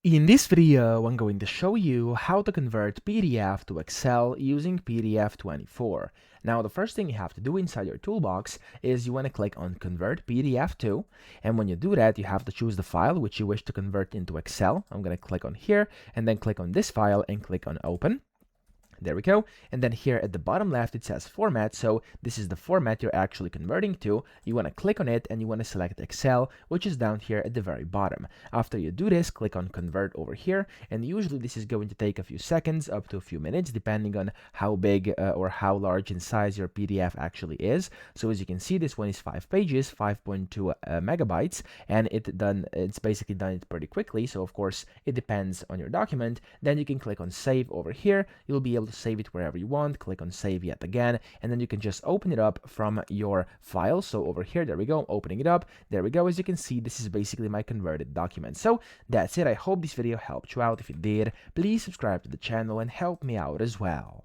In this video, I'm going to show you how to convert PDF to Excel using PDF24. Now, the first thing you have to do inside your toolbox is you want to click on Convert PDF to, and when you do that, you have to choose the file which you wish to convert into Excel. I'm going to click on here, and then click on this file and click on Open. There we go. And then here at the bottom left, it says format. So this is the format you're actually converting to. You want to click on it and you want to select Excel, which is down here at the very bottom. After you do this, click on convert over here. And usually this is going to take a few seconds up to a few minutes, depending on how big or how large in size your PDF actually is. So as you can see, this one is 5 pages, 5.2 megabytes, and it's basically done it pretty quickly. So of course, it depends on your document. Then you can click on save over here. You'll be able to save it wherever you want. Click on save yet again, and then you can just open it up from your file. So over here, there we go, opening it up. There we go. As you can see, this is basically my converted document. So that's it. I hope this video helped you out. If it did, please subscribe to the channel and help me out as well.